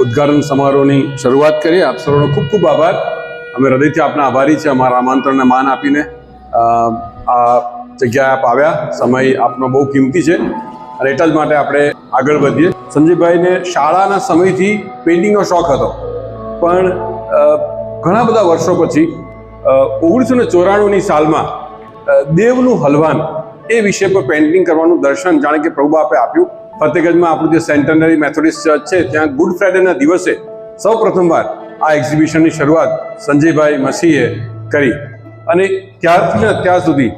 ઉદ્ઘાટન સમારોહની શરૂઆત કરીએ। આપ સૌનો ખૂબ ખૂબ આભાર। અમે હૃદયથી આપના આભારી છે, અમારા આમંત્રણને માન આપીને આ જગ્યાએ આપ આવ્યા। સમય આપનો બહુ કિંમતી છે અને એટલા જ માટે આપણે આગળ વધીએ। સંજયભાઈને શાળાના સમયથી પેઇન્ટિંગનો શોખ હતો, પણ ઘણા બધા વર્ષો પછી 1994ની સાલમાં દેવનું હલવાન એ વિષય પર પેઇન્ટિંગ કરવાનું દર્શન જાણે કે પ્રભુ આપે આપ્યું। ફતેગંજમાં આપણું જે સેન્ટનરી મેથોડિસ્ટ ચર્ચ છે, ત્યાં ગુડ ફ્રાઇડેના દિવસે સૌ પ્રથમવાર આ એક્ઝિબિશનની શરૂઆત સંજયભાઈ મસીહે કરી અને ત્યારથી અત્યાર સુધી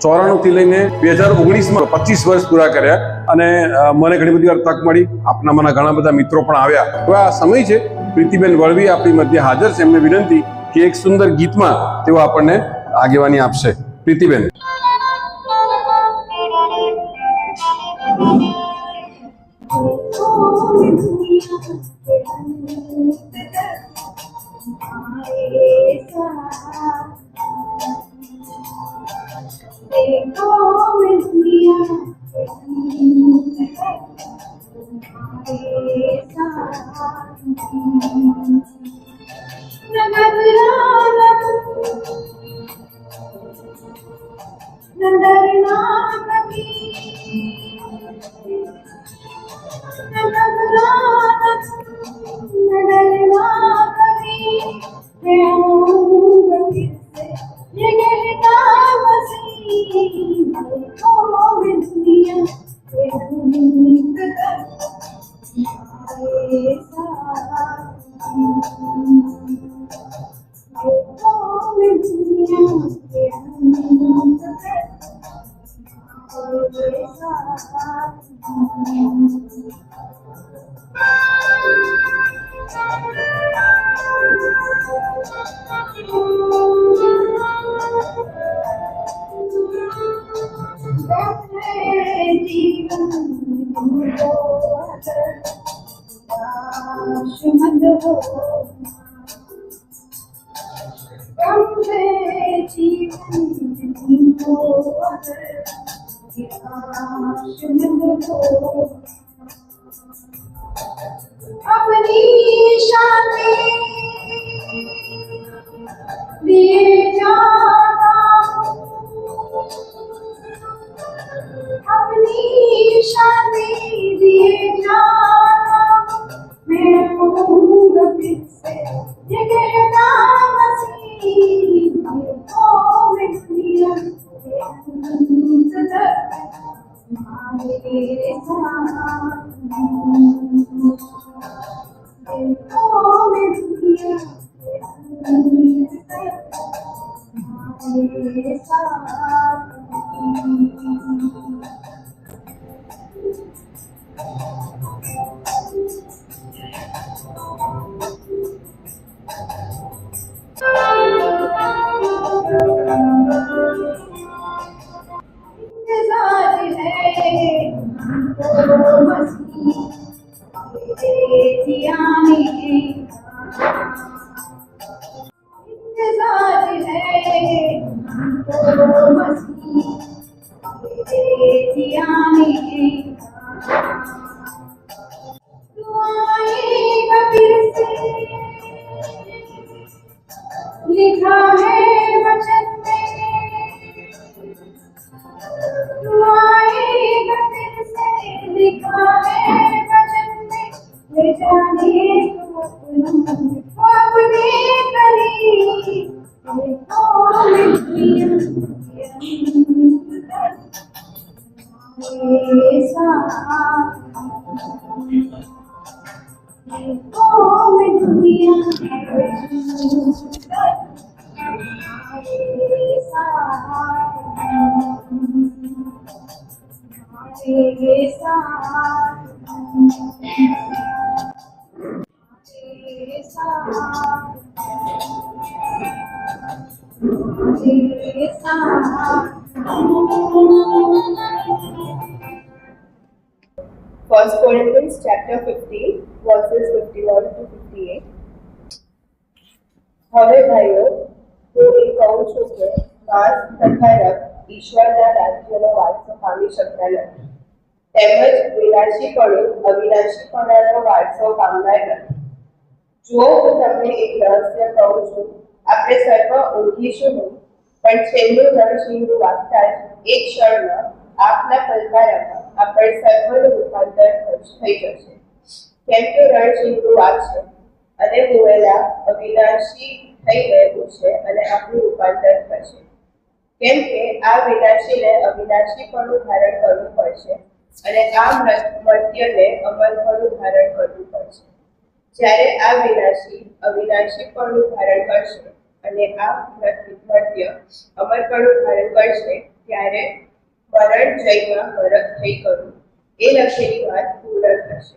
94થી લઈને 2019માં 25 વર્ષ પૂરા કર્યા અને મને ઘણી બધી વાર તક મળી। આપનામાંના ઘણા બધા મિત્રો પણ આવ્યા। હવે આ સમય છે, પ્રીતિબેન વળવી આપણી મધ્ય હાજર છે। એમને વિનંતી કે એક સુંદર ગીતમાં તેઓ આપણને આગેવાની આપશે। પ્રીતિબેન। अपनी शादी दिए जाना, अपनी शादी दिए जाना, मैं कहूँगा फिर से ये कहना मसीह तो मैं दुनिया लिखा है वचन में, आएगा फिर से लिखा है वचन में, ले जाने को अपने करीब First Corinthians chapter 15 verses 51 to 58. હવે ભાઈઓ હું એ કહું છું કે માંસ તથા રક્ત ઈશ્વરના રાજ્યનો વારસો પામી શકતા નથી, તેમજ વિનાશીપણું અવિનાશીપણાનો વારસો પામનાર નથી। જો હું તમને એક રહસ્ય કહું છું, આપણે સર્વ ઊંઘીશું નહીં, પણ છેલ્લું રણશીંગડું વાગતા જ એક ક્ષણમાં આપના પલકારામાં આપણે સર્વનું રૂપાંતર થઈ જશે. કેમ કે રણશીંગડું વાગશે અને મુવેલા અવિનાશી થઈ રહેલું છે અને આપણું રૂપાંતર થશે. કેમ કે આ વિનાશીને અવિનાશીપણું ધારણ કરવું પડશે અને આ મર્ત્યને અમરપણું ધારણ કરવું પડશે. જ્યારે આ વિનાશી અવિનાશીપણું ધારણ કરશે અને આ મર્ત્ય અમરપણું ધારણ કરશે, ત્યારે મરણ જયમાં મરક થઈ કરું એ લખેલી વાત પૂર્ણ થશે.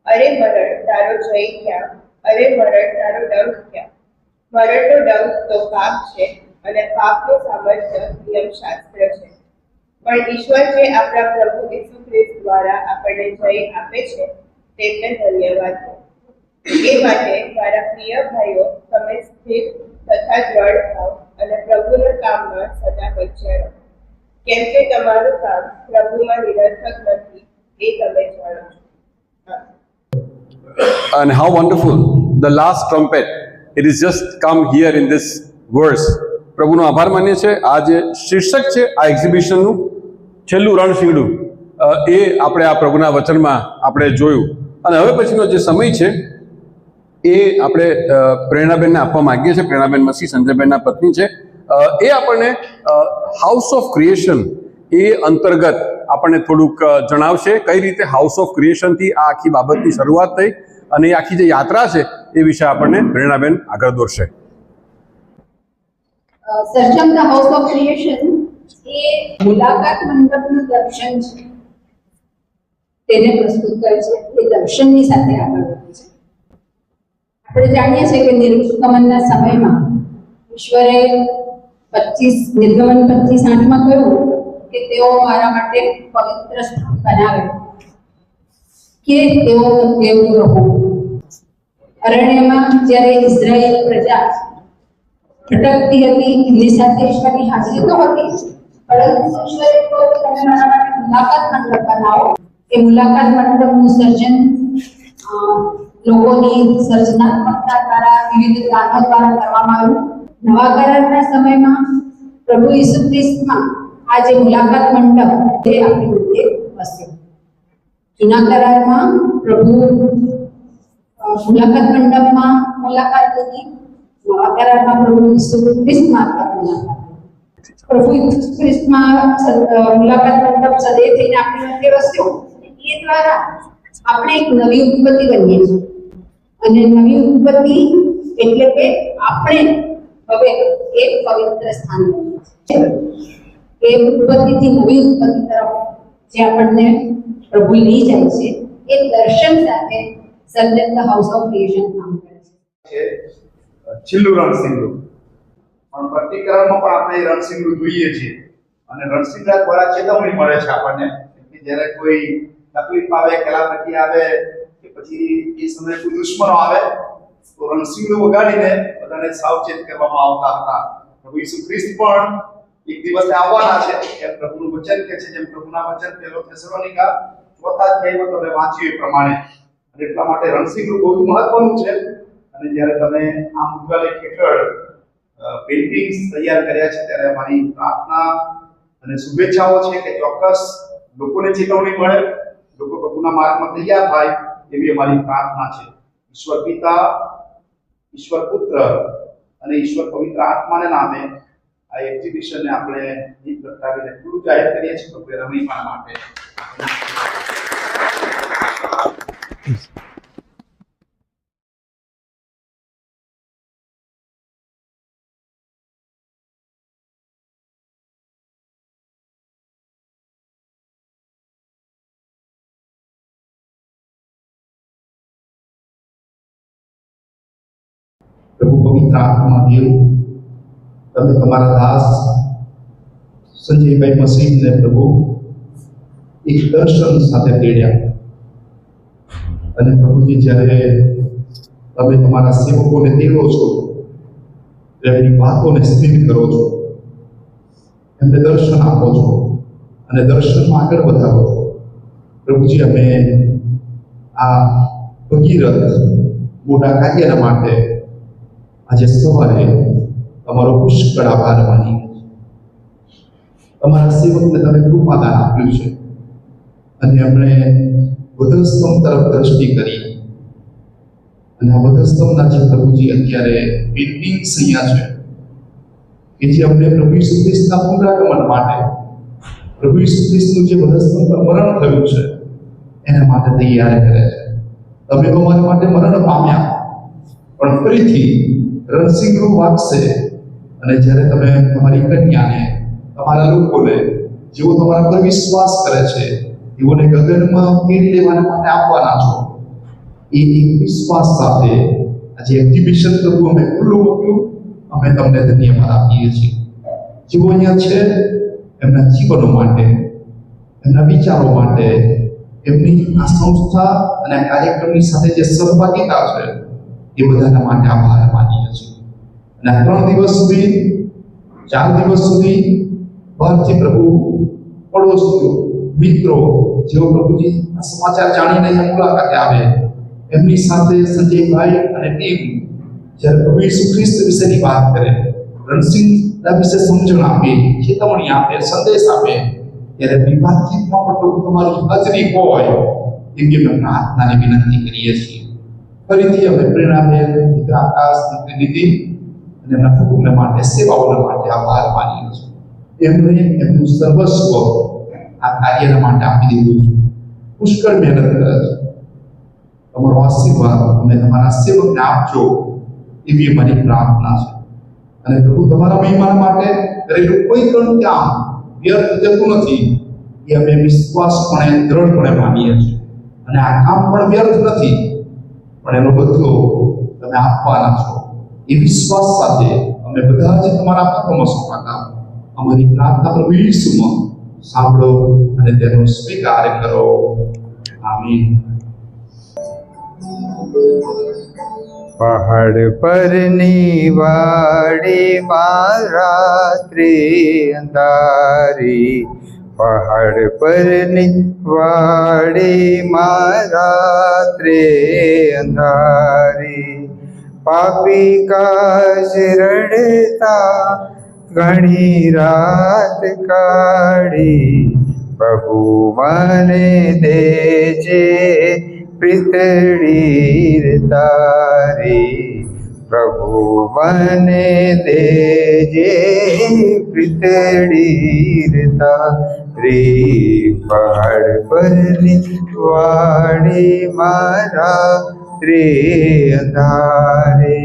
અરે મરણ તારો જય ક્યાં? અરે મરણ તારો ડંખ ક્યાં? મરણનો ડંખ તો પાપ છે અને પાપનું સામર્થ્ય નિયમશાસ્ત્ર છે. પણ ઈશ્વર જે આપણા પ્રભુ ઈસુ ખ્રિસ્ત દ્વારા આપણને જય આપે છે તેમને ધન્યવાદ. એ માટે મારા પ્રિય ભાઈઓ, તમે સ્થિર તથા દ્રઢ થાઓ અને પ્રભુના કામમાં સદા બચ્યા રહો. કેમ કે તમારું કામ પ્રભુમાં નિરર્થક નથી એ તમે જાણો છો. And how wonderful, the last trumpet, it is just come here in this verse. પ્રભુનો આભાર માનીએ છીએ. આ જે શીર્ષક છે આ એક્ઝિબિશનનું, છેલ્લું રણશીંગડું, એ આપણે આ પ્રભુના વચનમાં આપણે જોયું. અને હવે પછીનો જે સમય છે એ આપણે પ્રેરણાબેનને આપવા માંગીએ છીએ. પ્રેરણાબેન મસી, સંજયબેનના પત્ની છે. એ આપણને હાઉસ ઓફ ક્રિએશન એ અંતર્ગત આપણને થોડુંક જણાવશે કઈ રીતે હાઉસ ઓફ ક્રિએશનથી આ આખી બાબતની શરૂઆત થઈ અને એ આખી જે યાત્રા છે એ વિશે આપણને પ્રેરણાબેન આગળ દોરશે. સર્જન ધ હાઉસ ઓફ ક્રિએશન એ મુલાકાત મંડપનું દર્શન છે, તેને પ્રસ્તુત કરે છે. એ દર્શનની સાથે આગળ વધે છે. આપણે જાણીએ છીએ કે નિર્ગમનના સમયમાં ઈશ્વરે નિર્ગમન 25:8 કહ્યું કે તેઓ મારા માટે પવિત્ર સ્થાન બનાવે કે તેઓ તેવું રહો. અરણ્યમાં જ્યારે ઇઝરાયેલ પ્રજા ભટકતી હતી, એમની સાથે ઈશ્વરની હાજરી તો હતી, પરંતુ ઈશ્વરે કહ્યું તમે મારા માટે મુલાકાત મંડપ બનાવો. એ મુલાકાત મંડપનું સર્જન લોકોની સર્જનાત્મકતા દ્વારા, વિવિધ દાનો દ્વારા કરવામાં આવ્યું. નવા કરારના સમયમાં પ્રભુ ઈસુ ખ્રિસ્તમાં આ જે મુલાકાત મંડપ તે આપણી મધ્ય વસ્યો. જૂના કરારમાં પ્રભુ મુલાકાત મંડપમાં મુલાકાત લીધી, નવા કરારમાં પ્રભુ ઈસુ ખ્રિસ્તમાં મુલાકાત. પ્રભુ ઈસુ ખ્રિસ્તમાં મુલાકાત મંડપ સદૈવ થઈને આપણી મધ્ય વસ્યો. એ દ્વારા આપણે એક નવી ઉત્પત્તિ બનીએ છીએ. અને નવી ઉત્પત્તિ એટલે કે આપણે હવે એક પવિત્ર સ્થાન બનીએ છીએ. એ ઉત્પત્તિથી નવી ઉત્પત્તિ તરફ જે આપણને પ્રભુ લઈ જાય છે, એ દર્શન સાથે સર્જન ધ હાઉસ ઓફ ક્રિએશન કામ કરે છે. છેલ્લું રણશીંગડું પણ પ્રતિકરણમાં પણ આપણે રણશીંગડું જોઈએ છીએ અને રણશીંગડા દ્વારા ચેતવણી મળે છે આપણને કે જ્યારે કોઈ તકલીફ આવે, કેલામતી આવે કે પછી એ સમયે કોઈ દુશ્મનો આવે તો રણશીંગડું વગાડીને બધાને સાવચેત કરવામાં આવતા હતા. પ્રભુ ઈસુ ખ્રિસ્ત પણ એક દિવસે આવવાના છે એમ પ્રભુનું વચન કહે છે. જેમ પ્રભુના વચન 1 થેસલોનિકા 4 અધ્યાયમાં તમે વાંચ્યું એ પ્રમાણે. અને એટલા માટે રણશીંગડું બહુ મહત્વનું છે. અને જ્યારે તમે આ મુદ્રાલય હેઠળ પેઇન્ટિંગ્સ તૈયાર કર્યા છે ત્યારે અમારી પ્રાર્થના અને શુભેચ્છાઓ છે કે ચોક્કસ લોકોને ચેતવણી મળે, લોકો પ્રભુના માર્ગમાં તૈયાર થાય એવી અમારી પ્રાર્થના છે. ઈશ્વર પિતા, ઈશ્વર પુત્ર અને ઈશ્વર પવિત્ર આત્માને નામે આ એક્ઝિબિશનને આપણે દીપ પ્રગટાવીને પૂરું જાહેર કરીએ છીએ પ્રભુ રમણીપણા માટે. પ્રભુ પવિત્ર આત્મા દેવ, તમે તમારા દાસ સંજયભાઈ મસીહને પ્રભુ એક દર્શન સાથે તેડ્યા અને પ્રભુજી જ્યારે તમે તમારા સેવકોને તેડો છો, એમની વાતોને સ્થિર કરો છો, એમને દર્શન આપો છો અને દર્શનમાં આગળ વધારો છો. પ્રભુજી અમે આ ભગીરથ મોટા કાર્યના માટે આજે સવારે તમારો પુષ્કળ આભાર માની તમારા સેવકને તમે કૃપાદાન આપ્યું છે અને એમણે વધસ્તંભ તરફ દ્રષ્ટિ કરી અને આ વધસ્તંભના જે પ્રભુજી અત્યારે પેઇન્ટિંગ્સ અહીંયા છે કે જે અમને પ્રભુ ઈસુ ખ્રિસ્તના પુનરાગમન માટે પ્રભુ ઈસુ ખ્રિસ્તનું જે વધસ્તંભ પર મરણ થયું છે એના માટે તૈયાર કરે છે. તમે અમારા માટે મરણ પામ્યા પણ ફરીથી રણસિંગડું વાગશે અને જ્યારે તમે તમારી કન્યાને તમારા લોકોને જેઓ તમારા પર વિશ્વાસ કરે છે તેઓને ગગનમાં કેળી લેવાના માટે આપવાના છો એ એક વિશ્વાસ સાથે આજે એક્ઝિબિશન પ્રભુ અમે ખુલ્લું મૂક્યું. અમે તમને ધન્યવાદ આપીએ છીએ. જેઓ અહીંયા છે એમના જીવનો માટે એમના વિચારો માટે એમની આ સંસ્થા અને આ કાર્યક્રમની સાથે જે સહભાગીતા છે એ બધાના માટે આભાર માનીએ છીએ. અને 3 દિવસ સુધી 4 દિવસ સુધી બહારથી પ્રભુ પડોશીઓ મિત્રો જેઓ પ્રભુજી આ સમાચાર જાણીને અહીંયા મુલાકાતે આવે એમની સાથે સંજયભાઈ અને ટીમ જ્યારે પ્રભુ ઈસુ ખ્રિસ્ત વિશેની વાત કરે, રણસિંગના વિશે સમજણ આપે, ચેતવણી આપે, સંદેશ આપે ત્યારે એમની વાતચીતમાં પણ પ્રભુ તમારી હાજરી હોય એવી અમે પ્રાર્થનાને વિનંતી કરીએ છીએ. ફરીથી અમે પ્રેરણાબેન, મિત્ર આકાશ, મિત્ર નિધિ અને એમના કુટુંબ માટે સેવાઓના માટે આભાર માનીએ છીએ. એમણે એમનું સર્વસ્વ આ કાર્યના માટે આપી દીધું છે. પુષ્કળ મહેનત કરે છે. તમારો આશીર્વાદ અમે તમારા સેવકને આપજો એવી અમારી પ્રાર્થના છે. અને પ્રભુ તમારા મહિમા માટે કરેલું કોઈ પણ કામ વ્યર્થ જતું નથી એ અમે વિશ્વાસપણે દ્રઢપણે માનીએ છીએ. અને આ કામ પણ વ્યર્થ નથી પણ એનો બદલો તમે આપવાના છો એ વિશ્વાસ સાથે અમે બધા જ તમારા હાથોમાં સોંપાતા અમારી પ્રાર્થના પ્રભુ ઈસુમાં સાંભળો અને તેનો સ્વીકાર કરો. આમીન. પહાડ પરની વાડીમાં રાત્રિ અંધારી, પહાડ પરની વાડીમાં રાત્રે અંધારી, પાપી કાજ રડતા ઘણી રાત કાઢી, પ્રભુ મને દેજે પ્રીતડી તારી, પ્રભુ મને દેજે પ્રીતડી તારી, પહાડ પરની વાડી મારા ત્રે અંધારે.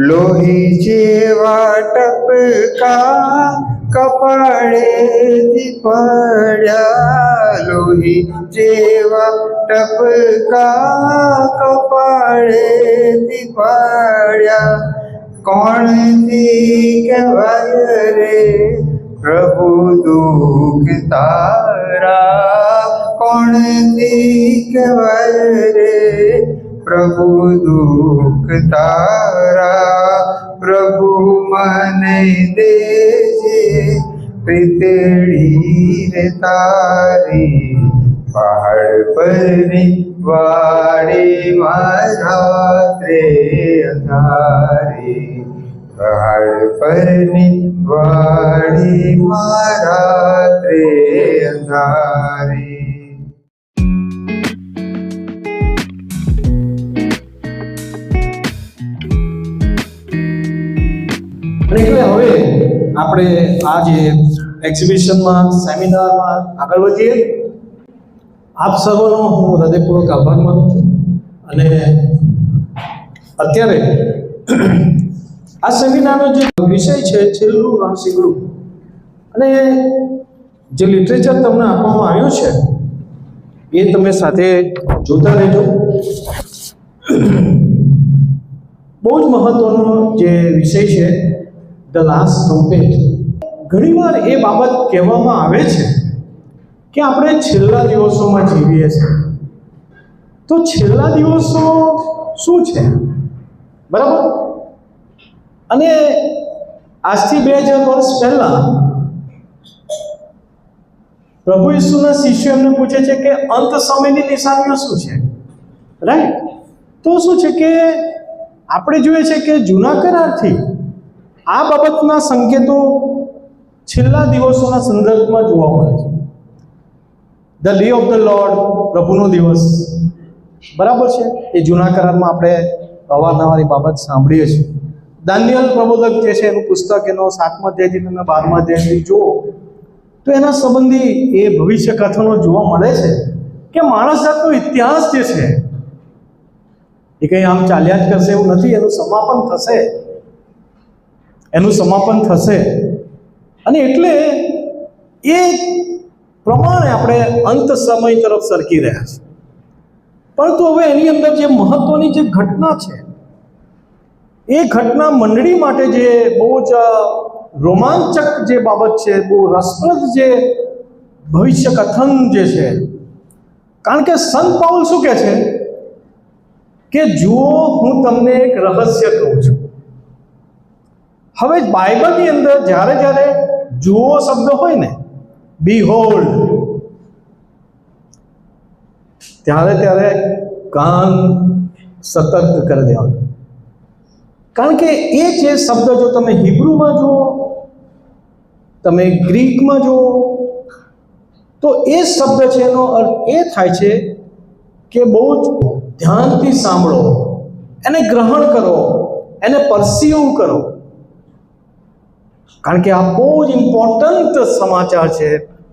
લોહી જેવા ટપકા કપાળેથી પડ્યા, લોહી જેવા ટપકા કપાળેથી પડ્યા, કોણથી કહેવાય રે પ્રભુ દુઃખ તારા, કોણથી કહેવાય રે પ્રભુ દુઃખ તારા, પ્રભુ મને દેજે પ્રીતડી રે તારી, પહાડ પરની વાડી મારા ત્રે અંધારી, પહાડ પરની વાડી મારા ત્રે અંધારી. એટલે હવે આપણે આ જે એક્ઝિબિશનમાં સેમિનારમાં આગળ વધીએ. આપ સર્વનો હું હૃદયપૂર્વક આભાર માનું છું. અને અત્યારે આ સેમિનારનો જે વિષય છે છેલ્લું રણસીંગડું, અને જે લિટરેચર તમને આપવામાં આવ્યું છે એ તમે સાથે જોતા રહેજો. બહુ જ મહત્વનો જે વિષય છે ધ લાસ્ટ ટ્રમ્પેટ. ઘણીવાર એ બાબત કહેવામાં આવે છે કે આપણે છેલ્લા દિવસોમાં જીવીએ છીએ. તો છેલ્લા દિવસો શું છે, બરાબર? અને આજથી 2000 વર્ષ પહેલા પ્રભુ ઈસુના શિષ્યો એમને પૂછે છે કે અંત સમયની નિશાનીઓ શું છે, રાઈટ? તો શું છે કે આપણે જોઈએ છે કે જૂના કરારથી આ બાબતના સંકેતો છેલ્લા દિવસોના સંદર્ભમાં જોવા મળે છે. The day of the Lord, પ્રભુનો દિવસ, બરાબર છે? એ જૂના કરારમાં આપણે અવારનવાર એ બાબત સાંભળીએ છીએ. દાનિયેલ પ્રબોધક જે છે એનું પુસ્તક, એનો 7મા અધ્યાયથી તમે 12મા અધ્યાયથી જુઓ તો એના સંબંધી એ ભવિષ્ય કથનો જોવા મળે છે કે માણસ જાતનો ઇતિહાસ જે છે એ કંઈ આમ ચાલ્યા જ કરશે એવું નથી. એનું સમાપન થશે. અને એટલે એ પ્રમાણે આપણે અંત સમય તરફ સરકી રહ્યા છે. પરંતુ હવે એની અંદર જે મહત્વની જે ઘટના છે એ ઘટના મંડળી માટે જે બહુ જ રોમાંચક જે બાબત છે, બહુ રસપ્રદ જે ભવિષ્ય કથન જે છે. કારણ કે સંત પાઉલ શું કહે છે કે જુઓ, હું તમને એક રહસ્ય કહું છું. હવે બાઇબલની અંદર જ્યારે જ્યારે જુઓ શબ્દ હોય ને, બીહોલ્ડ, ત્યારે કાન સતર્ક કરી દેવાનું. કારણ કે એ જે શબ્દ જો તમે હિબ્રુમાં જુઓ, તમે ગ્રીકમાં જુઓ, તો એ શબ્દ છે એનો અર્થ એ થાય છે કે બહુ જ ધ્યાનથી સાંભળો, એને ગ્રહણ કરો, એને પરસીવ કરો. કારણ કે આ બહુ જ ઇમ્પોર્ટન્ટ સમાચાર છે,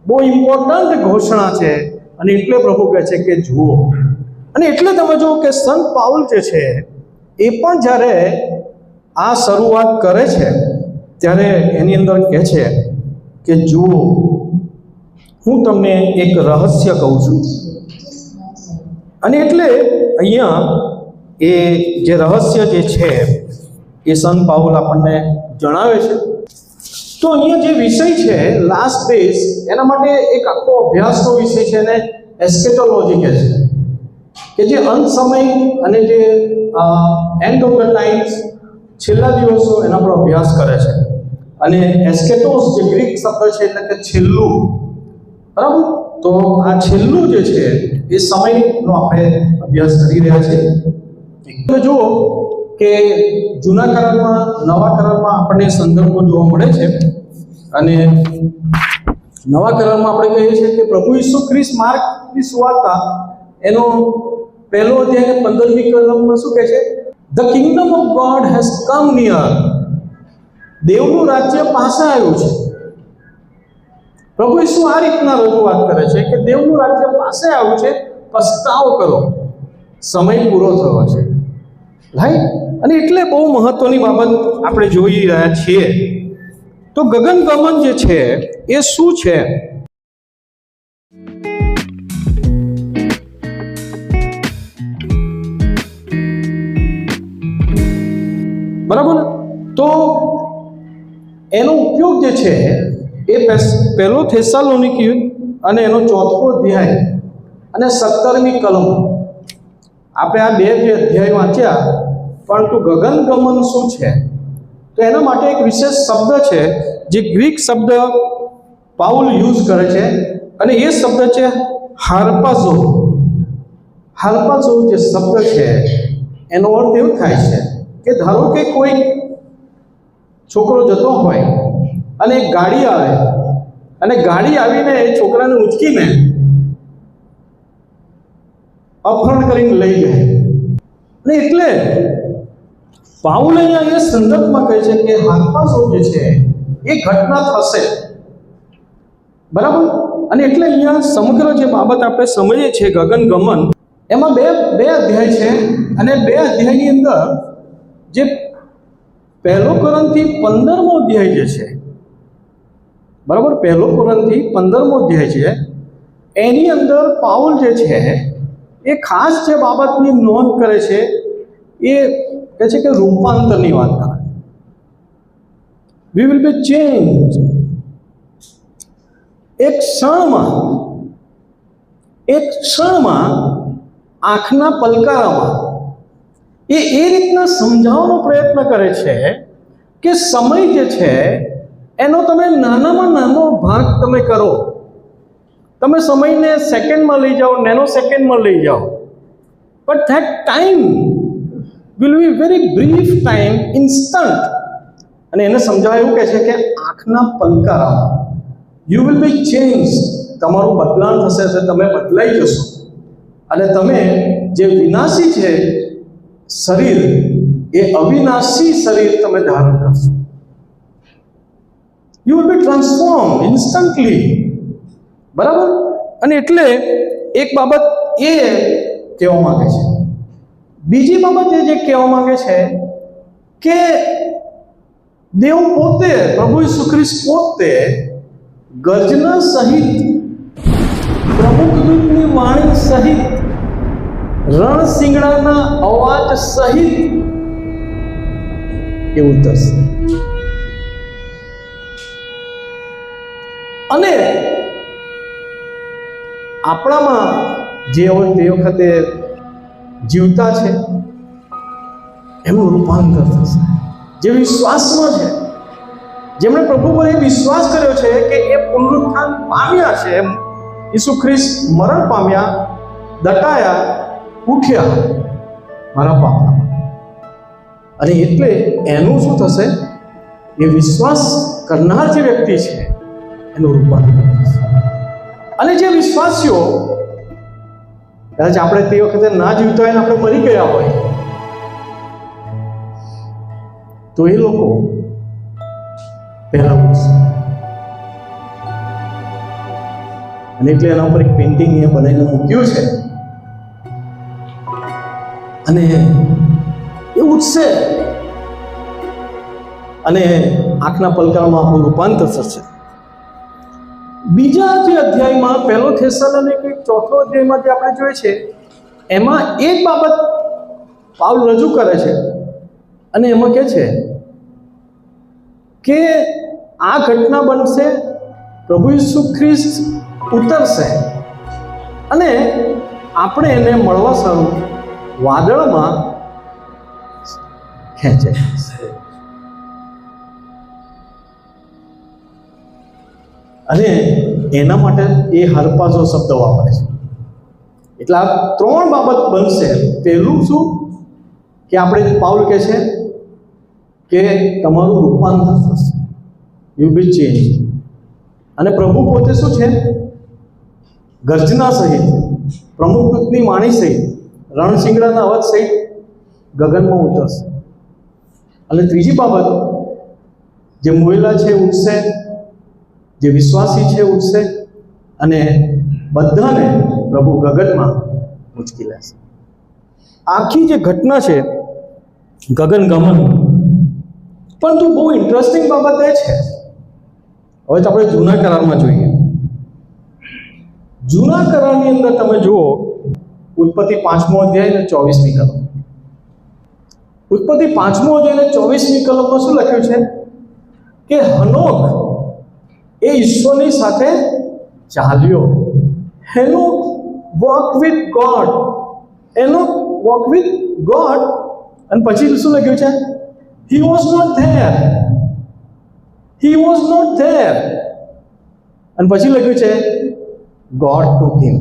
બહુ ઇમ્પોર્ટન્ટ ઘોષણા છે. અને એટલે પ્રભુ કહે છે કે જુઓ. અને એટલે તમે જુઓ કે સંત પાઉલ જે છે એ પણ જ્યારે આ શરૂઆત કરે છે ત્યારે એની અંદર કહે છે કે જુઓ, હું તમને એક રહસ્ય કહું છું. અને એટલે અહીંયા એ જે રહસ્ય જે છે એ સંત પાઉલ આપણને જણાવે છે. તો અહીંયા જે વિષય છે લાસ્ટ ડેઝ, એના માટે એક આખો અભ્યાસનો વિષય છે, એને એસ્કેટોલોજી કહે છે, કે જે અંત સમય અને જે એન્ડ ઓફ ધ ટાઈમ્સ, છેલ્લા દિવસો, એના પર અભ્યાસ કરે છે. અને એસ્કેટોસ જે ગ્રીક શબ્દ છે એટલે કે છેલ્લું, બરાબર? તો આ છેલ્લું જે છે એ સમયનો આપણે અભ્યાસ કરી રહ્યા છીએ. તમે જુઓ કે જૂના કરારમાં, નવા કરારમાં આપણને સંદર્ભો જોવા મળે છે. અને નવા કરારમાં આપણે કહીએ છીએ કે પ્રભુ ઈસુ ખ્રિસ્ત માર્કની સુવાર્તા એનો 1લો અધ્યાય 15મી કલમમાં શું કહે છે? The kingdom of God has come near. દેવનું રાજ્ય પાસે આવ્યું છે. પ્રભુ ઈસુ આ રીતના રજૂઆત કરે છે કે દેવનું રાજ્ય પાસે આવ્યું છે, પસ્તાવો કરો, સમય પૂરો થયો છે, રાઈટ? અને એટલે બહુ મહત્વની બાબત આપણે જોઈ રહ્યા છીએ. તો ગગનગમન જે છે એ શું છે? બરાબર? તો એનો ઉપયોગ જે છે એ 1 થેસાલોનિકી અને એનો 4થો અધ્યાય અને 17મી કલમ, આપણે આ 2 જે અધ્યાય વાંચ્યા. પરંતુ ગગનગમન શું છે? તો એના માટે એક વિશેષ શબ્દ છે જે ગ્રીક શબ્દ પાઉલ યુઝ કરે છે. અને એ શબ્દ છે હાર્પાઝો. હાર્પાઝો જે શબ્દ છે એનો અર્થ એવો થાય છે કે ધારો કે કોઈ છોકરો જતો હોય અને એક ગાડી આવે, અને ગાડી આવીને એ છોકરાને ઉંચકીને અપહરણ કરીને લઈ જાય. અને એટલે પાઉલ અહીંયા એ સંદર્ભમાં કહે છે કે હાર્પાઝો જે છે એ ઘટના થશે, બરાબર? અને એટલે અહીંયા સમગ્ર જે બાબત આપણે સમજીએ છીએ ગગનગમન, એમાં બે અધ્યાય છે. અને 2 અધ્યાયની અંદર જે 1 કોરિન્થી 15મો અધ્યાય જે છે બરાબર, 1 કોરિન્થી 15મો અધ્યાય છે, એની અંદર પાઉલ જે છે એ ખાસ જે બાબતની નોંધ કરે છે એ કહે છે કે રૂપાંતરની વાત કરે. We will be change. એક ક્ષણમાં આંખના પલકારામાં એ રીતના સમજાવવાનો પ્રયત્ન કરે છે કે સમય જે છે એનો તમે નાનામાં નાનો ભાગ તમે કરો. તમે સમયને સેકન્ડમાં લઈ જાઓ, નેનો સેકન્ડમાં લઈ જાઓ, but that time will be very brief time, instant. અને એને સમજાવવા એવું કહે છે કે આંખના પલકારામાં યુ વિલ બી ચેન્જ. તમારું બદલાણ થશે, તમે બદલાઈ જશો અને તમે જે વિનાશી છે શરીર એ અવિનાશી શરીર તમે ધારણ કરશો. You will be transform instantly. બરાબર. અને એટલે એક બાબત એ કહેવા માંગે છે. બીજી બાબત એ જે કહેવા માંગે છે કે દેવ પોતે, પ્રભુ ઈસુ ખ્રિસ્ત પોતે ગર્જના સહિત, પ્રમુખદૂતની વાણી સહિત, રણશિંગડાના અવાજ સહિત એ ઉતરશે. અને આપણામાં જે તે વખતે જીવતા છે એનું રૂપાંતર થશે. જે વિશ્વાસમાં છે, જેમણે પ્રભુ પર એ વિશ્વાસ કર્યો છે કે એ પુનરુત્થાન પામ્યા છે, ઈસુ ખ્રિસ્ત મરણ પામ્યા, દટાયા, ઉઠ્યા મારા પાપના. અને એટલે એનું શું થશે? એ વિશ્વાસ કરનાર જે વ્યક્તિ છે એનું રૂપાંતર થશે. અને જે વિશ્વાસીઓ કદાચ આપણે તે વખતે ના જીવતા હોય ને આપણે મરી ગયા હોય તો એ લોકો પહેલા ઉઠશે. અને એટલે એના ઉપર એક પેઇન્ટિંગ એ બનાવીને મૂક્યું છે અને એ ઉઠશે અને આંખના પલકારમાં આપણું રૂપાંતર થશે. બીજા જે અધ્યાયમાં 1 થેસલોનિકી 4 અધ્યાયમાં જે આપણે જોઈએ છે એમાં એક બાબત પાઉલ રજૂ કરે છે અને એમાં કહે છે કે આ ઘટના બનશે, પ્રભુ ઈસુ ખ્રિસ્ત ઉતરશે અને આપણે એને મળવા સારું વાદળમાં ખેંચે. અને એના માટે એ હરપાજો શબ્દ વાપરે છે. એટલે આ 3 બાબત બનશે. પહેલું શું કે આપણે પાઉલ કહે છે કે તમારું રૂપાંતર થશે, યુ બી ચેન્જ. અને પ્રભુ પોતે શું છે? ગર્જના સહિત, પ્રમુખદૂતની વાણી સહિત, રણશિંગડાના અવાજ સહિત ગગનમાં ઉતરશે. અને ત્રીજી બાબત, જે મોયેલા છે ઉઠશે, જે વિશ્વાસી છે ઉઠશે અને બધાને પ્રભુ ગગનમાં ઉંચકી લેશે. આખી જે ઘટના છે ગગનગમન. પરંતુ બહુ ઇન્ટરેસ્ટિંગ બાબત એ છે, હવે તો આપણે જૂના કરારમાં જોઈએ. જૂના કરારની અંદર તમે જુઓ ઉત્પત્તિ 5મો અધ્યાય અને 24મી કલમ. ઉત્પત્તિ 5મો અધ્યાય અને 24મી કલમમાં શું લખ્યું છે કે હનોક એ ઈશ્વરની સાથે ચાલ્યો. Enoch walk with God. Enoch walk with God. અને પછી શું લખ્યું છે? He was not there. He was not there. અને પછી લખ્યું છે God took him.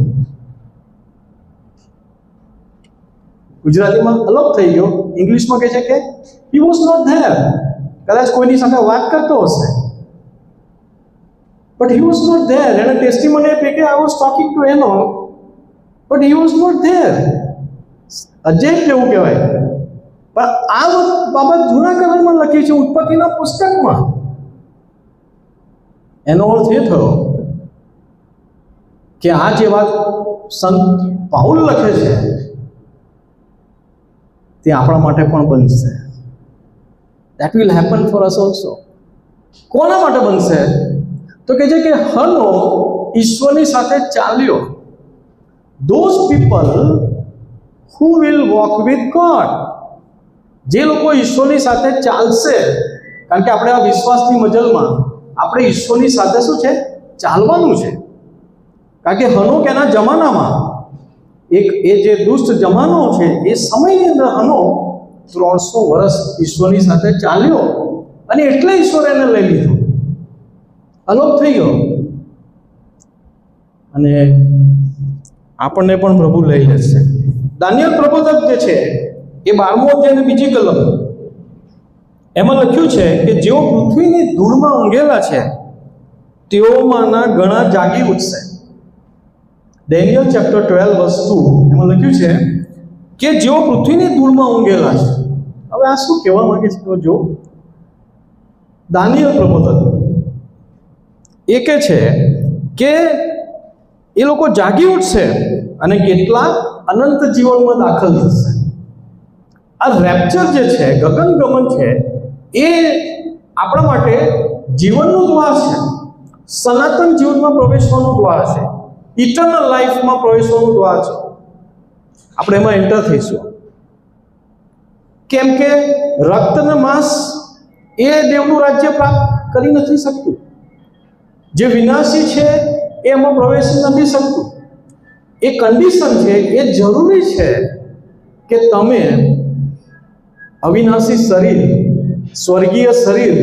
ગુજરાતીમાં અલગ થઈ ગયો, ઇંગ્લિશમાં કહે છે કે he was not there. કદાચ કોઈની સાથે વાત કરતો હશે, but he was not there. એના ટેસ્ટિમોની આપી કે I was talking to Enoch, but he was not there. અજેબ કેવું કહેવાય. પણ આ બાબત જૂના કલમમાં લખી છે, ઉત્પત્તિના પુસ્તકમાં. એનો અર્થ એ થયો કે આ જે વાત સંત પાઉલ લખે છે તે આપણા માટે પણ બનશે. That will happen for us also. કોના માટે બનશે? તો કહે છે કે હનો ઈશ્વરની સાથે ચાલ્યો. Those people who will walk with God, જે લોકો ઈશ્વરની સાથે ચાલશે, કારણ કે આપણે આ વિશ્વાસની મજલમાં આપણે ઈશ્વરની સાથે શું છે? ચાલવાનું છે. કારણ કે હનોક એના જમાનામાં એ જે દુષ્ટ જમાનો છે એ સમયની અંદર હનો 300 વર્ષ ઈશ્વરની સાથે ચાલ્યો અને એટલે ઈશ્વર એને લઈ લીધો, અલોપ થઈ ગયો. અને આપણને પણ પ્રભુ લઈ લેશે. દાનિયેલ પ્રબોધક જે છે એ 12મો અધ્યાય અને બીજી કલમ એમાં લખ્યું છે કે જેઓ પૃથ્વીની ધૂળમાં ઊંઘેલા છે તેઓમાંના ઘણા જાગી ઉઠશે. ડેનિયલ ચેપ્ટર 12 વર્સ 2 એમાં લખ્યું છે કે જેઓ પૃથ્વીની ધૂળમાં ઊંઘેલા છે. હવે આ શું કહેવા માંગે છે? તો જો દાનિયેલ પ્રબોધક એ કહે છે કે એ લોકો જાગી ઉઠશે અને કેટલા અનંત જીવનમાં દાખલ થશે. આ રેપ્ચર જે છે, ગગનગમન છે, એ આપણા માટે જીવનનું દ્વાર છે, સનાતન જીવનમાં પ્રવેશવાનું દ્વાર છે, ઇટર્નલ લાઈફમાં પ્રવેશવાનું દ્વાર છે. આપણે એમાં એન્ટર થઈશું. કેમ કે રક્ત અને માંસ એ દેવનું રાજ્ય પ્રાપ્ત કરી નથી શકતું. જે વિનાશી છે એ એમાં પ્રવેશી નથી શકતું. એ કન્ડિશન છે, એ જરૂરી છે કે તમે અવિનાશી શરીર, સ્વર્ગીય શરીર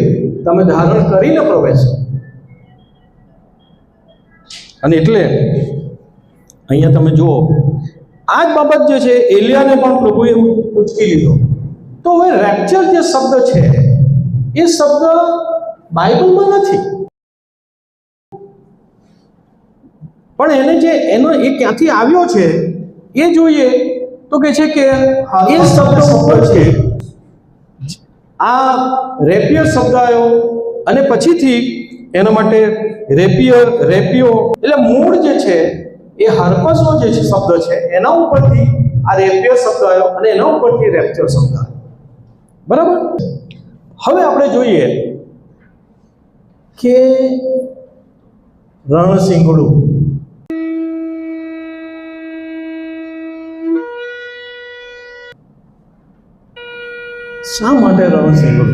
તમે ધારણ કરીને પ્રવેશો. અને એટલે અહીંયા તમે જુઓ, આ જ બાબત જે છે એલિયાને પણ પ્રભુએ ઉચકી લીધો. તો હવે રેપ્ચર જે શબ્દ છે એ શબ્દ બાઇબલમાં નથી, પણ એનો એ ક્યાંથી આવ્યો છે એ જોઈએ તો કે છે કે એ શબ્દ ઉપર છે આ રેપિયર શબ્દ આવ્યો અને પછીથી એના માટે રેપિયો એટલે મૂળ જે છે એ હર્પસનો જે શબ્દ છે એના ઉપરથી આ રેપિયર શબ્દ આવ્યો અને એના ઉપરથી રેપ્ચર શબ્દ આવ્યો. બરાબર. હવે આપણે જોઈએ કે રણસિંગડું શા માટે રણસિંગડું?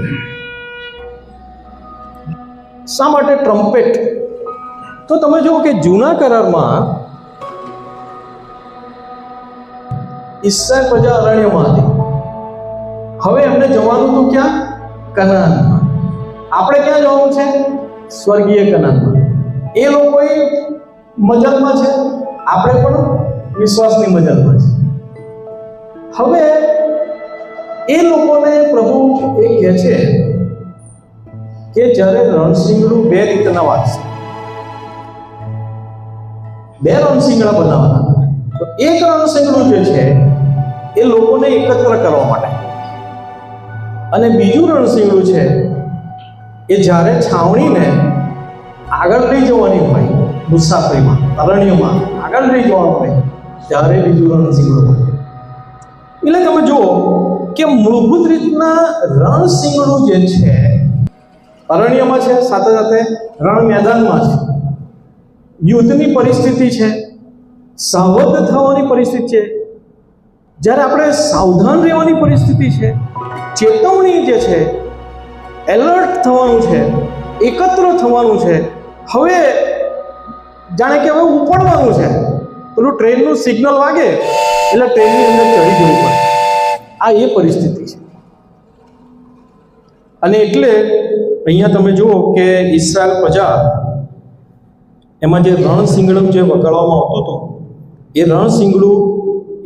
શા માટે ટ્રમ્પેટ? તો તમે જુઓ કે જૂના કરારમાં ઈસ્રાયેલ પ્રજા અરણ્યમાં હતી. હવે એમને જવાનું તો ક્યાં? કનાનમાં. આપણે ક્યાં જવાનું છે? સ્વર્ગીય કનાનમાં. એ લોકો મજલમાં છે, આપણે પણ વિશ્વાસની મજલમાં છે. હવે એ લોકોને પ્રભુ એ કહે છે કે જ્યારે રણસિંગડું બે રીતના વાગશે, બે રણસિંગડા બનાવવાના. તો એક રણસિંગડું જે છે એ લોકોને એકત્ર કરવા માટે, અને બીજું રણસિંગડું છે એ જ્યારે છાવણીને આગળ લઈ જવાની હોય, મુસાફરીમાં અરણ્યમાં આગળ લઈ જવાનું હોય ત્યારે બીજું રણસિંગડું હોય. એટલે તમે જુઓ કે મૂળભૂત રીતના રણસિંગડું જે છે અરણ્યમાં છે, સાથે સાથે રણ મેદાનમાં છે, યુદ્ધની પરિસ્થિતિ છે, સાવધ થવાની પરિસ્થિતિ છે, જ્યારે આપણે સાવધાન રહેવાની પરિસ્થિતિ છે, ચેતવણી જે છે, એલર્ટ થવાનું છે, એકત્ર થવાનું છે. હવે જાણે કે હવે ઉપડવાનું છે, પેલું ટ્રેનનું સિગ્નલ વાગે એટલે ટ્રેનની અંદર ચડી જવું પડે. આ એ પરિસ્થિતિ છે. અને એટલે અહીંયા તમે જુઓ કે ઈસ્રાયેલ પ્રજા એમાં જે રણસિંગડું જે વગાડવામાં આવતું હતું એ રણસિંગડું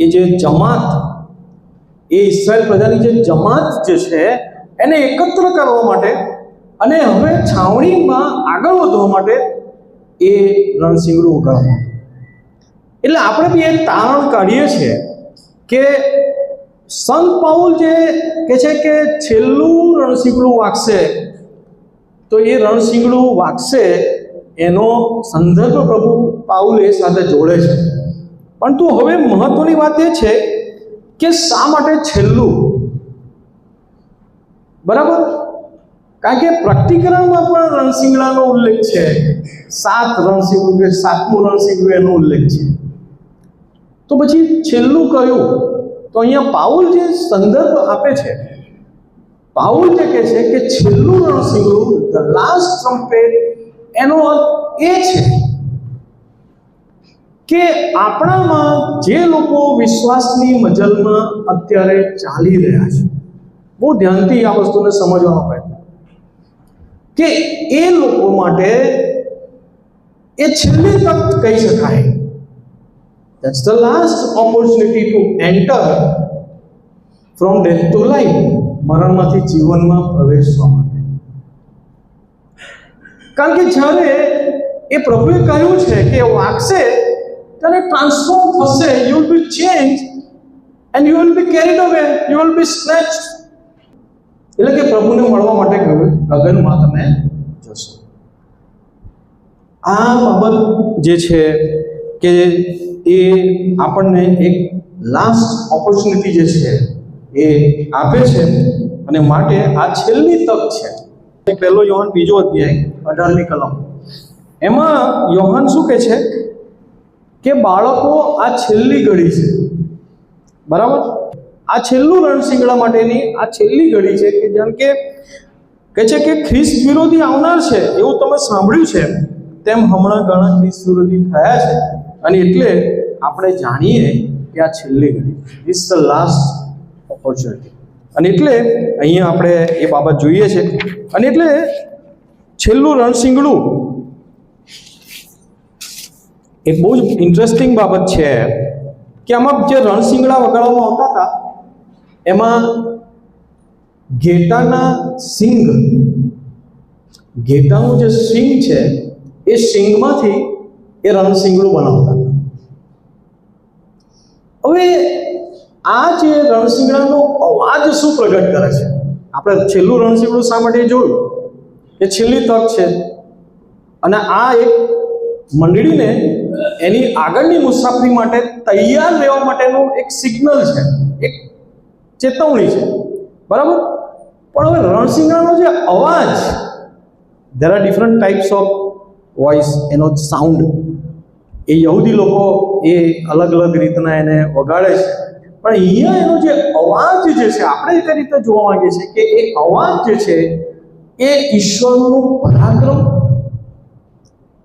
એ જે જમાત, એ ઈસ્રાયેલ પ્રજાની જે જમાત જે છે એને એકત્ર કરવા માટે અને હવે છાવણીમાં આગળ વધવા માટે એ રણસિંગડું વગાડવામાં આવતું. એટલે આપણે બી એક તારણ કાઢીએ છીએ કે સંત પાઉલ જે કહે છે કે છેલ્લું રણસિંગડું વાગશે, તો એ રણસિંગડું વાગશે એનો સંદર્ભ પ્રભુ પાઉલ એ સાથે જોડે છે. પરંતુ હવે મહત્વની વાત એ છે કે શા માટે છેલ્લું? બરાબર. કારણ કે પ્રકટીકરણમાં પણ રણશીંગડાનો ઉલ્લેખ છે, 7 રણશીંગડું કે 7મું રણશીંગડું એનો ઉલ્લેખ છે. તો પછી છેલ્લું કયું? તો અહીંયા પાઉલ જે સંદર્ભ આપે છે, પાઉલ જે કહે છે કે છેલ્લું રણશીંગડું, ધ લાસ્ટ ટ્રમ્પેટ, એનો અર્થ એ છે કે આપણામાં જે લોકો વિશ્વાસની મજલમાં અત્યારે ચાલી રહ્યા છે, બહુ ધ્યાનથી આ વસ્તુને સમજવાનો પ્રયત્ન, કે એ લોકો માટે એ છેલ્લી તક કહી શકાય. That's the last opportunity to enter from death to life, મરણમાંથી જીવનમાં પ્રવેશવા માટે. કારણ કે જ્યારે એ પ્રભુએ કહ્યું છે કે વાગશે ત્યારે ટ્રાન્સફોર્મ થશે, you will be change and you will be carried અવે, યુ વિલ બી સ્નેચ્ડ. એટલે કે પ્રભુને મળવા માટે ગગનમાં તમે જશો. આ બાબત જે છે કે એ આપણને એક લાસ્ટ ઓપોર્ચ્યુનિટી જે છે એ આપે છે, અને માટે આ છેલ્લી તક છે. 1 યોહાન 2 અધ્યાય 18મી કલમ, એમાં યોહાન શું કહે છે કે બાળકો, આ છેલ્લી ઘડી છે, બરાબર? આ છેલ્લું રણશીંગડા માટેની આ છેલ્લી ઘડી છે કે જેમ કે કહે છે કે ખ્રિસ્ત વિરોધી આવનાર છે, એવું તમે સાંભળ્યું છે, તેમ હમણાં ઘણા ખ્રિસ્ત વિરોધી થયા છે, અને એટલે આપણે જાણીએ કે આ છેલ્લી ઘડી, ઇઝ ધ લાસ્ટ ઓપોર્ચ્યુનિટી. અને એટલે અહીંયા આપણે એ બાબત જોઈએ છે. અને એટલે છેલ્લું રણશીંગડું એક બહુ જ ઇન્ટરેસ્ટિંગ બાબત છે કે આમાં જે રણશીંગડા વગાડવામાં આવતા હતા એમાં ઘેટાના સિંગ, ઘેટાનું જે સિંગ છે એ સિંગમાંથી એ રણશીંગડું બનાવતા હતા. હવે આ જે રણશીંગડાનો અવાજ શું પ્રગટ કરે છે? આપણે છેલ્લું રણશીંગડું શા માટે જોયું કે છેલ્લી તક છે, અને આ એક મંડળીને એની આગળની મુસાફરી માટે તૈયાર રહેવા માટેનું એક સિગ્નલ છે, એક ચેતવણી છે, બરાબર? પણ હવે રણશીંગડાનો જે અવાજ, there are different types of voice, એનો સાઉન્ડ, એ યહૂદી લોકો એ અલગ અલગ રીતના એને વગાડે છે. પણ અહીંયા એનો જે અવાજ જે છે, આપણે એ રીતે જોવા માંગીએ છીએ કે એ અવાજ જે છે એ ઈશ્વરનું પરાક્રમ,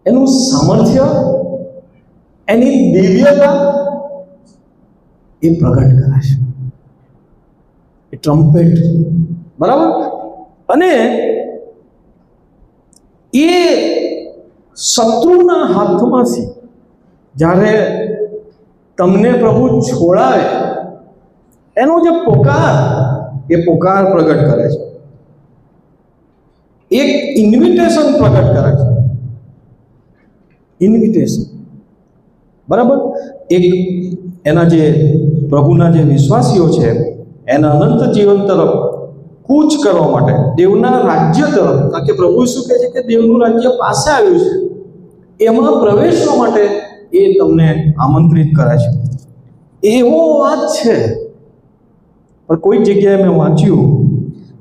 એનું સામર્થ્ય, એની દિવ્યતા એ પ્રગટ કરે છે, એ ટ્રમ્પેટ, બરાબર? અને એ શત્રુના હાથમાંથી જ્યારે તમને પ્રભુ છોડાવે, એનો જે પોકાર, એ પોકાર પ્રગટ કરે છે, એક ઇન્વિટેશન પ્રગટ કરે છે, ઇન્વિટેશન, બરાબર? એક એના જે પ્રભુના જે વિશ્વાસીઓ છે એના અનંત જીવન તરફ કૂચ કરવા માટે, દેવના રાજ્ય તરફ, કારણ કે પ્રભુ શું કહે છે કે દેવનું રાજ્ય પાસે આવ્યું છે, એમાં પ્રવેશવા માટે એ તમને આમંત્રિત કરે છે. એવો વાત છે. પણ કોઈ જગ્યાએ મેં વાંચ્યું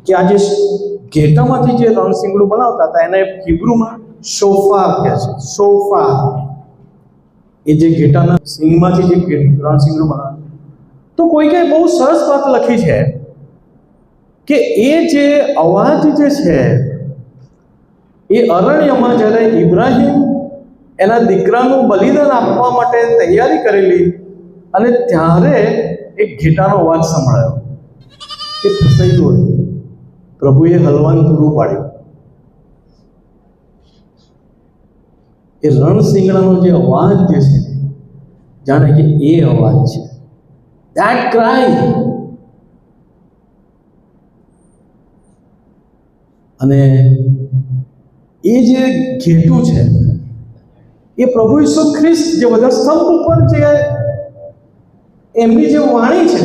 કે આ જે ઘેટામાંથી જે રણશીંગડું બનાવતા હતા એને હિબ્રુમાં શોફાર કહે છે. શોફાર, એ જે ઘેટાના સિંગમાંથી જે રણશીંગડું બનાવે, તો કોઈકે બહુ સરસ વાત લખી છે કે એ જે અવાજ જે છે એ અરણ્યમાં જ્યારે ઇબ્રાહિમ એના દીકરાનું બલિદાન આપવા માટે તૈયારી કરેલી, અને ત્યારે એક ઘેટાનો અવાજ સંભળાયો કે ફસાઈ ગયું હતું, પ્રભુએ હલવાનું પૂરું પાડ્યું. એ રણશીંગડાનો જે અવાજ જે છે, જાણે કે એ અવાજ છે, that cry. અને એ જે ઘેટું છે એ પ્રભુ ઈસુ ખ્રિસ્ત જે વધસ્તંભ ઉપર જે એમની જે વાણી છે,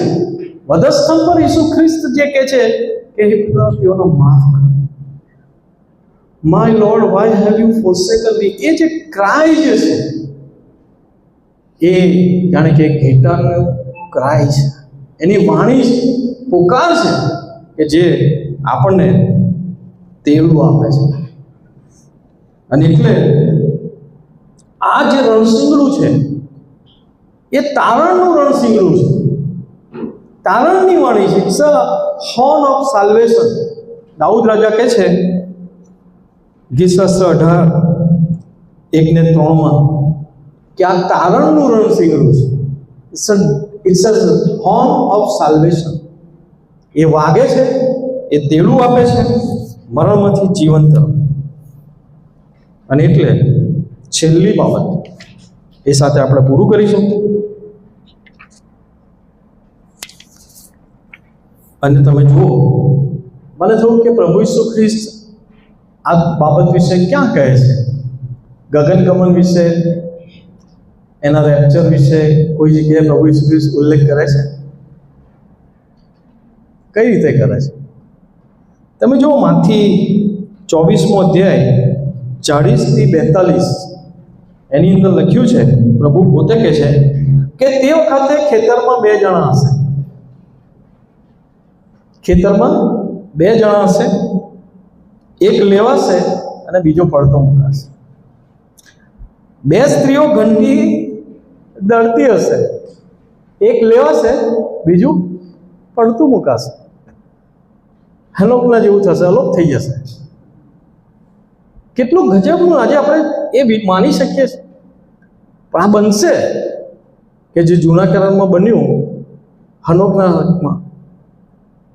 વધસ્તંભ પર ઈસુ ખ્રિસ્ત જે કહે છે કે હે પિતા, તેઓનો માફ કર, my Lord why have you forsaken me, એ જે ક્રાય જે છે એ જાણે કે ઘેટાનો ક્રાય છે, એની વાણી છે, પુકાર છે કે જે આપણને તેડું આપે છે. અને એટલે આ જે રણશીંગડું છે એ તારણનું રણશીંગડું છે, તારણની વાણી છે. It's a horn of salvation. દાઉદ રાજા કહે છે ગીત શાસ્ત્ર 18:1-3 કે આ તારણનું રણશીંગડું છે. It's a horn of salvation. એ વાગે છે, એ તેડું આપે છે મરણમાંથી જીવન તરફ. અને એટલે છેલ્લી બાબત એ સાથે આપણે પૂરું કરીશું. અને તમે જુઓ, મને થયું કે પ્રભુ ઈસુ ખ્રિસ્ત આ બાબત વિશે ક્યાં કહે છે? ગગનગમન વિશે, એના રેપ્ચર વિશે કોઈ જગ્યાએ પ્રભુ ઈસુ ખ્રિસ્ત ઉલ્લેખ કરે છે? કઈ રીતે કરે છે? તમે જુઓ, માથી 24મો અધ્યાય 40-42 એની અંદર લખ્યું છે, પ્રભુ પોતે કહે છે કે તે વખતે ખેતરમાં 2 જણા હશે. ખેતરમાં 2 જણા હશે, એક લેવાશે અને બીજો પડતો મૂકાશે. 2 સ્ત્રીઓ ઘંટી દળતી હશે, એક લેવાશે, બીજું પડતું મૂકાશે. હલોકના જેવું થશે, અલોપ થઈ જશે. કેટલું ગજબનું આજે આપણે એ માની શકીએ છીએ. પણ આ બનશે કે જે જૂના કરારમાં બન્યું હનોકના હકમાં,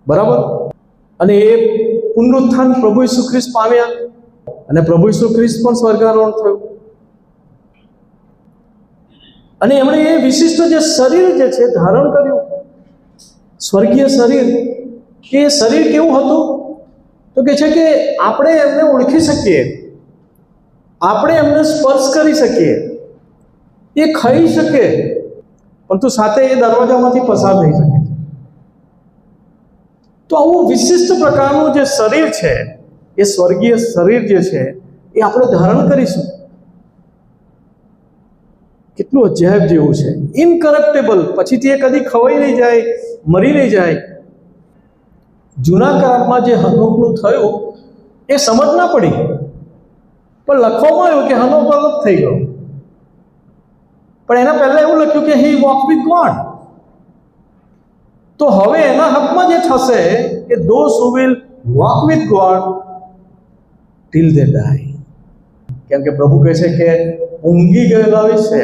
બરાબર? અને એ પુનરુત્થાન પ્રભુ ઈસુ ખ્રિસ્ત પામ્યા અને પ્રભુ ઈસુ ખ્રિસ્ત પણ સ્વર્ગારોહણ થયું. અને એમણે એ વિશિષ્ટ જે શરીર જે છે ધારણ કર્યું, સ્વર્ગીય શરીર. કે શરીર કેવું હતું? તો કે છે કે આપણે એમને ઓળખી શકીએ, આપણે એમને સ્પર્શ કરી શકીએ, એ ખાઈ શકે, પરંતુ સાથે એ દરવાજામાંથી પસાર થઈ શકે. તો આવું વિશિષ્ટ પ્રકારનું જે શરીર છે, એ સ્વર્ગીય શરીર જે છે એ આપણે ધારણ કરીશું. કેટલું અજાયબ જેવું છે. ઇનકરપ્ટેબલ, પછીથી એ કદી ખવાઈ નહીં જાય, મરી નહીં જાય. જૂના કરારમાં જે હનોકનું થયું એ સમજ ના પડી, પણ લખવામાં આવ્યું કે હનોક અલગ થઈ ગયો. પણ એના પહેલા એવું લખ્યું કે હી વોક વિથ ગોડ. તો હવે એના હકમાં જે થશે કે those who will walk with God till they die. કેમ કે પ્રભુ કહે છે કે ઊંઘી ગયેલા વિશે,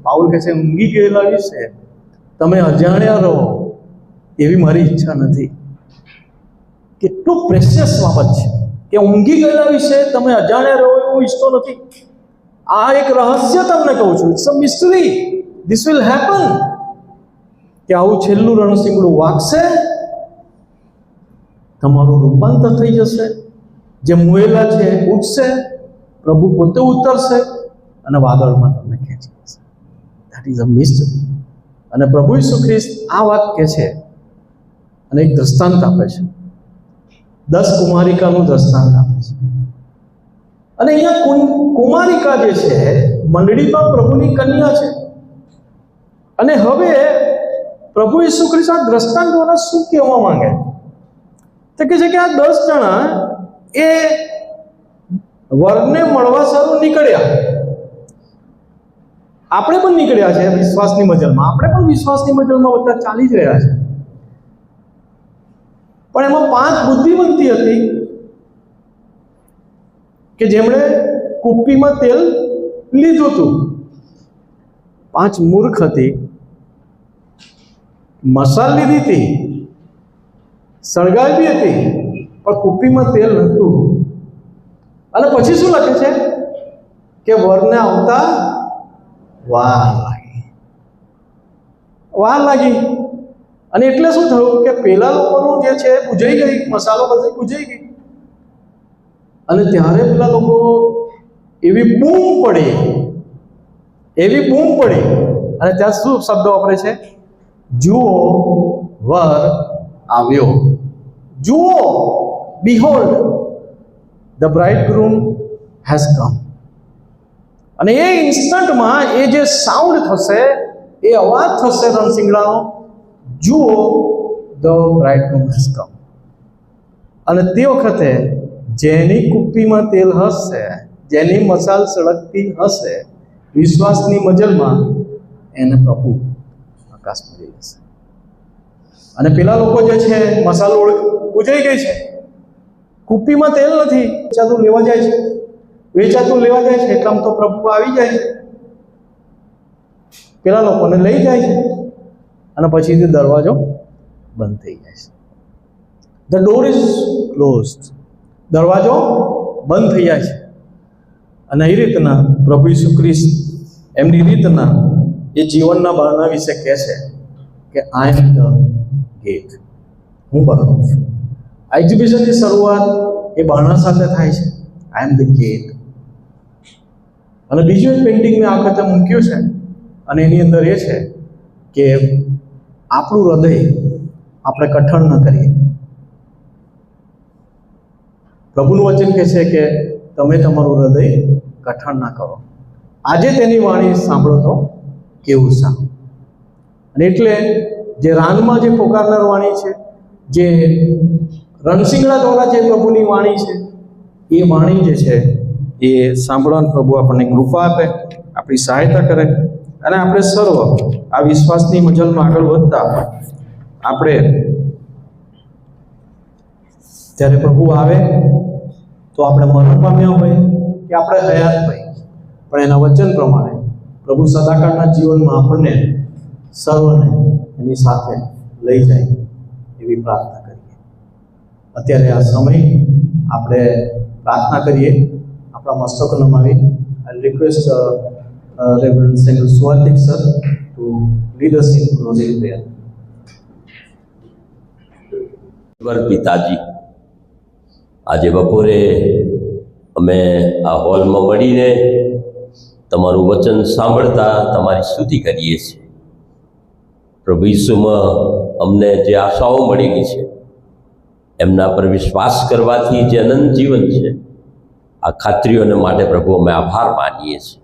પાઉલ કહે છે ઊંઘી ગયેલા વિશે તમે અજાણ્યા રહો એવી મારી ઈચ્છા નથી. કેટલું પ્રેશિયસ બાબત છે કે ઊંઘી ગયેલા વિશે તમે અજાણ્યા રહો એવું ઈચ્છતો નથી. આ એક રહસ્ય તમને કહું છું. It's a mystery. This will happen. કે આવું છેલ્લું રણશીંગડું વાગશે, તમારું રૂપાંતર થઈ જશે. જે મુએલા છે ઉઠશે, પ્રભુ પોતે ઉતરશે અને વાદળમાં તમને ખેંચી જશે. That is a mystery. અને પ્રભુ ઈસુ ખ્રિસ્ત આ વાત કહે છે અને એક દ્રષ્ટાંત આપે છે. 10 કુમારિકાનું દ્રષ્ટાંત આપે છે. અને અહીંયા કુમારિકા જે છે મંડળીમાં પ્રભુની કન્યા છે. અને હવે પ્રભુ ઈસુ ખ્રિસ્ત આ દ્રષ્ટાંત દ્વારા શું કહેવા માંગે? તો કહે છે કે આ 10 જણા એ વરને મળવા સારું નીકળ્યા. આપણે પણ નીકળ્યા છે વિશ્વાસની મજલમાં. આપણે પણ વિશ્વાસની મજલમાં બધા ચાલી જ રહ્યા છે. પણ એમાં 5 બુદ્ધિવંતી હતી કે જેમણે કુપ્પીમાં તેલ લીધું હતું. 5 મૂર્ખ હતી, મસાલ લીધી હતી, સળગાવી હતી, પણ કુપ્પીમાં તેલ નહોતું. અને પછી શું લખે છે કે વરને આવતા વાર લાગી. અને એટલે શું થયું કે પેલા લોકોનું જે છે બુજાઈ ગઈ, મસાલો બધી બુજાઈ ગઈ. અને ત્યારે પેલા લોકો એવી બૂમ પડી. અને ત્યાં શું શબ્દ વાપરે છે? જુઓ વર આવ્યો. જુઓ, behold the bridegroom has come. અને એ ઇન્સ્ટન્ટમાં એ જે સાઉન્ડ થશે, એ અવાજ થશે રણશીંગડાનો, જુઓ the bridegroom has come. અને તે વખતે જેની કુપ્પીમાં તેલ હશે, જેની મસાલ સળગતી હશે, વિશ્વાસની મજલમાં એને પ્રભુ આકાશમાં લઈ જશે. અને પેલા લોકો જે છે મસાલો પૂજાઈ ગઈ છે, કુપ્પીમાં તેલ નથી, વેચાતું લેવા જાય છે, એટલામાં તો પ્રભુ આવી જાય છે, પેલા લોકોને લઈ જાય છે અને પછી તે દરવાજો બંધ થઈ જાય છે. ધ ડોર ઇઝ ક્લોઝડ, દરવાજો બંધ થઈ જાય છે. અને એ રીતના પ્રભુ ઈસુ ખ્રિસ્ત એમની રીતના એ જીવનના બારણા વિશે કહે છે કે આઈ એમ ધ ગેટ, હું બારણું છું. આ એક્ઝિબિશનની શરૂઆત એ બારણા સાથે થાય છે, આઈ એમ ધ ગેટ. અને બીજું એક પેઇન્ટિંગ મેં આ વખતે મૂક્યું છે અને એની અંદર એ છે કે આપણું હૃદય આપણે કઠણ ન કરીએ. પ્રભુનું વચન કહે છે કે તમે તમારું હૃદય કઠણ ના કરો. આજે તેની વાણી સાંભળો તો કેવું સારું. અને એટલે જે રાનમાં જે પોકારનાર વાણી છે, જે રણસિંગડા દ્વારા જે પ્રભુની વાણી છે, એ વાણી જે છે એ સાંભળવાનું પ્રભુ આપણને કૃપા આપે, આપણી સહાયતા કરે અને આપણે સર્વ આ વિશ્વાસની મજલમાં આગળ વધતા આપણે જ્યારે પ્રભુ આવે તો આપણે મરણ પામ્યા હોય કે આપણે હયાત હોય, પણ એના વચન પ્રમાણે પ્રભુ સદાકાળના જીવનમાં આપણને સર્વને એની સાથે લઈ જાય એવી પ્રાર્થના કરીએ. અત્યારે આ સમય આપણે પ્રાર્થના કરીએ, આપણા મસ્તક નમાવી. I request reverend Samuel Swatik sir to lead us in closing prayer. પિતાજી, આજે બપોરે અમે આ હોલમાં મળીને તમારું વચન સાંભળતા તમારી સ્તુતિ કરીએ છીએ. પ્રભુ ઈસુમાં અમને જે આશાઓ મળેલી છે એમના પર વિશ્વાસ કરવાથી જે અનંત જીવન છે, આ ખાતરીઓને માટે પ્રભુ અમે આભાર માનીએ છીએ.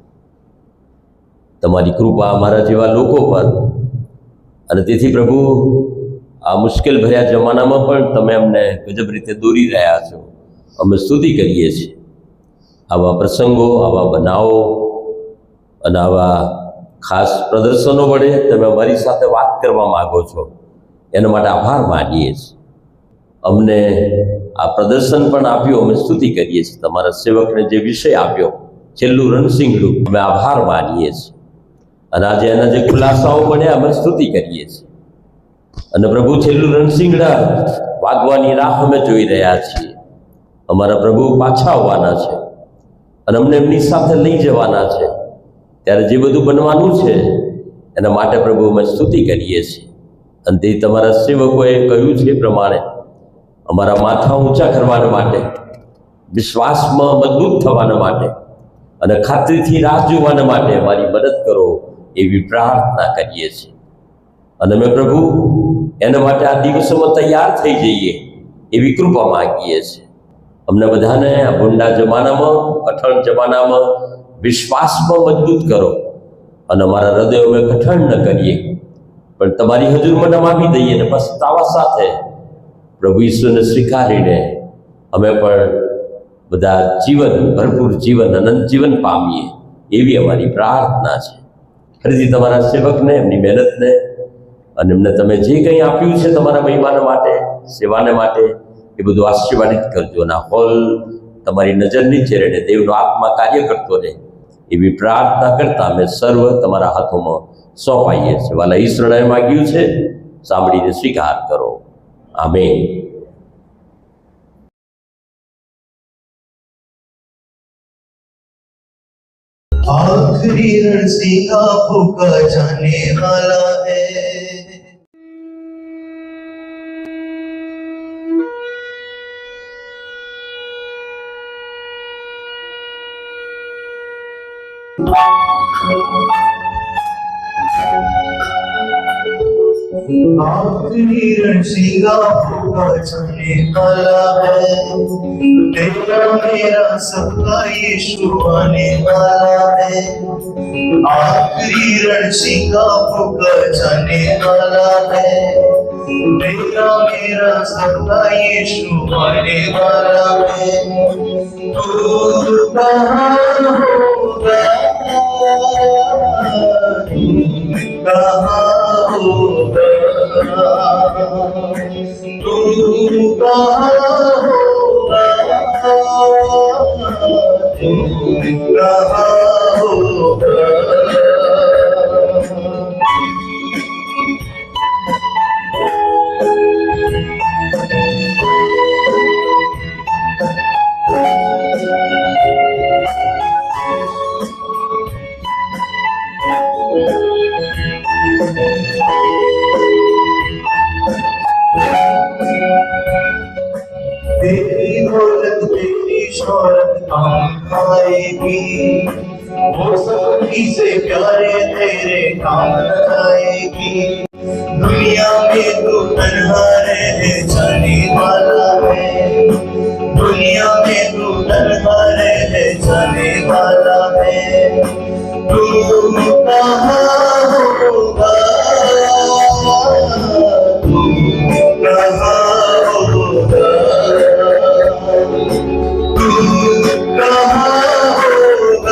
તમારી કૃપા અમારા જેવા લોકો પર, અને તેથી પ્રભુ આ મુશ્કેલ ભર્યા જમાનામાં પણ તમે અમને ગજબ રીતે દોરી રહ્યા છો. અમે સ્તુતિ કરીએ છીએ. આવા પ્રસંગો, આવા બનાવો અને આવા ખાસ પ્રદર્શનો વડે તમે અમારી સાથે વાત કરવા માગો છો, એના માટે આભાર માનીએ છીએ. અમને આ પ્રદર્શન પણ આપ્યું, અમે સ્તુતિ કરીએ છીએ. તમારા સેવકને જે વિષય આપ્યો, છેલ્લું રણસિંગડું, અમે આભાર માનીએ છીએ. અને આજે એના જે ખુલાસાઓ બન્યા અમે સ્તુતિ કરીએ છીએ. અને પ્રભુ છેલ્લું રણસિંગડા વાગવાની રાહ અમે જોઈ રહ્યા છીએ. અમારા પ્રભુ પાછા આવવાના છે અને અમને એમની સાથે લઈ જવાના છે. ત્યારે જે બધું બનવાનું છે એના માટે પ્રભુ અમે સ્તુતિ કરીએ છીએ. અને તે તમારા સેવકોએ કહ્યું છે એ પ્રમાણે અમારા માથા ઊંચા કરવાના માટે, વિશ્વાસમાં મજબૂત થવાના માટે અને ખાતરીથી રાહ જોવાના માટે અમારી મદદ કરો એવી પ્રાર્થના કરીએ છીએ. અને અમે પ્રભુ એના માટે આ દિવસોમાં તૈયાર થઈ જઈએ એવી કૃપા માગીએ છીએ. અમને બધાને આ ભૂંડા જમાનામાં, કઠણ જમાનામાં વિશ્વાસમાં મજબૂત કરો અને અમારા હૃદયો અમે કઠણ ન કરીએ, પણ તમારી હજુરમાં નમાવી દઈએ અને પસ્તાવા સાથે પ્રભુ ઈસુને સ્વીકારીને અમે પણ બધા જીવન, ભરપૂર જીવન, અનંત જીવન પામીએ એવી અમારી પ્રાર્થના છે. ફરીથી તમારા સેવકને, એમની મહેનતને અને એમને તમે જે કંઈ આપ્યું છે તમારા મહિમાને માટે, સેવાને માટે, એ બધું આશીર્વાદિત કરજો. અને આ હોલ તમારી નજર નીચે રહે, દેવનો આત્મા કાર્ય કરતો રહે એવી પ્રાર્થના કરતા અમે સર્વ તમારા હાથોમાં સોંપાઈએ છીએ. વાલા ઈશ્વરને માગ્યું છે, સાંભળીને સ્વીકાર કરો. આમેન. आखिरी रणसिंगा फूका जाने वाला है. आखिरी रणसिंगा फूका जाने वाला है. तेरा मेरा सबका यीशु आने वाला है. आखिरी रणसिंगा फूका जाने वाला है. तेरा मेरा सबका यीशु आने वाला है। तू कहाँ होगा, कहाँ होगा, तू कहाँ होगा, तू कहाँ होगा। तेरी दौलत तेरी शौहरत काम आएगी, वो सभी से प्यारे तेरे काम आएगी। दुनिया में तू तन्हा रह जाने वाला है, दुनिया में तू तन्हा रह जाने वाला है। तू कहाँ होगा, तू कहाँ होगा, तू कहाँ होगा,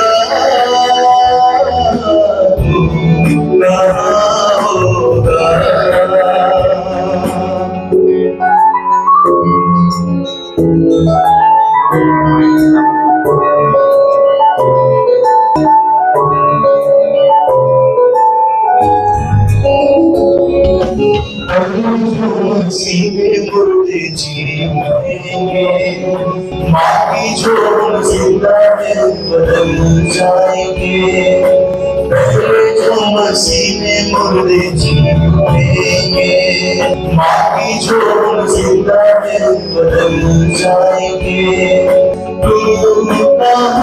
तू कहाँ होगा। सीधे मुर्दे जी मरेंगे, माटी जो जिंदा है बदल जाएंगे। पहले जो मसीह में मुर्दे जी मरेंगे, माटी जो जिंदा है बदल जाएंगे। तुम कहाँ